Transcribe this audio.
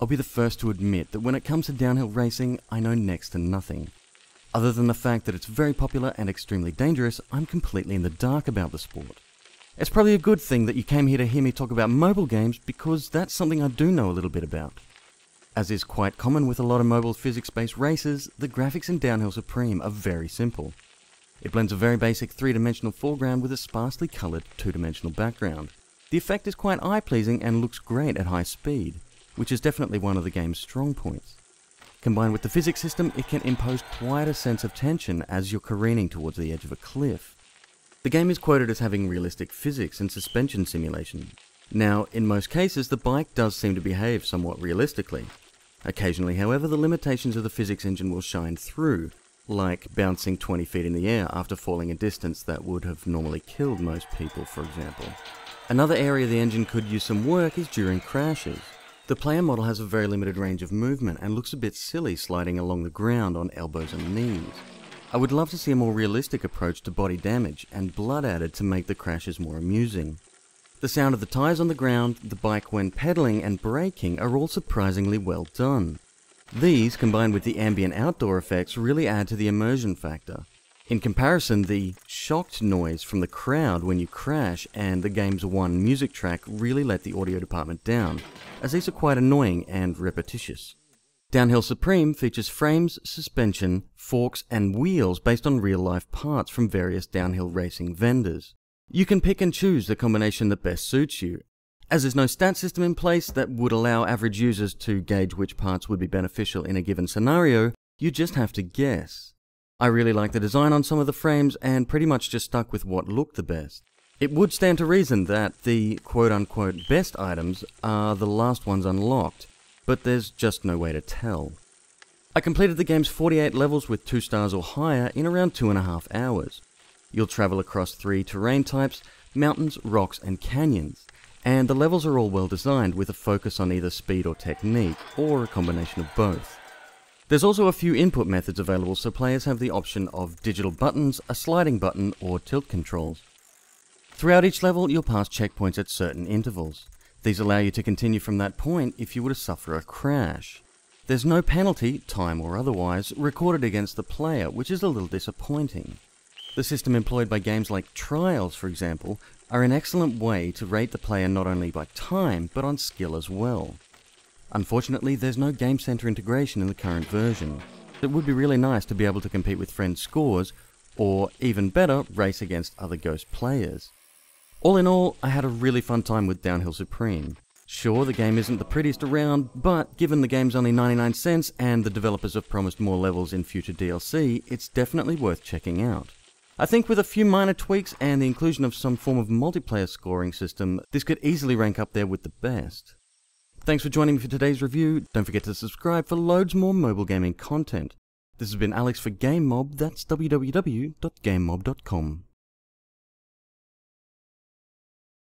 I'll be the first to admit that when it comes to downhill racing, I know next to nothing. Other than the fact that it's very popular and extremely dangerous, I'm completely in the dark about the sport. It's probably a good thing that you came here to hear me talk about mobile games, because that's something I do know a little bit about. As is quite common with a lot of mobile physics-based races, the graphics in Downhill Supreme are very simple. It blends a very basic three-dimensional foreground with a sparsely coloured two-dimensional background. The effect is quite eye-pleasing and looks great at high speed, which is definitely one of the game's strong points. Combined with the physics system, it can impose quite a sense of tension as you're careening towards the edge of a cliff. The game is quoted as having realistic physics and suspension simulation. Now, in most cases, the bike does seem to behave somewhat realistically. Occasionally, however, the limitations of the physics engine will shine through, like bouncing 20 feet in the air after falling a distance that would have normally killed most people, for example. Another area the engine could use some work is during crashes. The player model has a very limited range of movement and looks a bit silly sliding along the ground on elbows and knees. I would love to see a more realistic approach to body damage and blood added to make the crashes more amusing. The sound of the tyres on the ground, the bike when pedaling and braking are all surprisingly well done. These, combined with the ambient outdoor effects, really add to the immersion factor. In comparison, the shocked noise from the crowd when you crash and the game's one music track really let the audio department down, as these are quite annoying and repetitious. Downhill Supreme features frames, suspension, forks and wheels based on real-life parts from various downhill racing vendors. You can pick and choose the combination that best suits you. As there's no stat system in place that would allow average users to gauge which parts would be beneficial in a given scenario, you just have to guess. I really like the design on some of the frames and pretty much just stuck with what looked the best. It would stand to reason that the quote-unquote best items are the last ones unlocked, but there's just no way to tell. I completed the game's 48 levels with 2 stars or higher in around 2.5 hours. You'll travel across 3 terrain types, mountains, rocks and canyons, and the levels are all well designed with a focus on either speed or technique, or a combination of both. There's also a few input methods available, so players have the option of digital buttons, a sliding button or tilt controls. Throughout each level you'll pass checkpoints at certain intervals. These allow you to continue from that point if you were to suffer a crash. There's no penalty, time or otherwise, recorded against the player, which is a little disappointing. The system employed by games like Trials, for example, are an excellent way to rate the player not only by time, but on skill as well. Unfortunately, there's no Game Center integration in the current version. It would be really nice to be able to compete with friends' scores, or even better, race against other Ghost players. All in all, I had a really fun time with Downhill Supreme. Sure, the game isn't the prettiest around, but given the game's only 99 cents and the developers have promised more levels in future DLC, it's definitely worth checking out. I think with a few minor tweaks and the inclusion of some form of multiplayer scoring system, this could easily rank up there with the best. Thanks for joining me for today's review. Don't forget to subscribe for loads more mobile gaming content. This has been Alex for Game Mob, that's www.gamemob.com.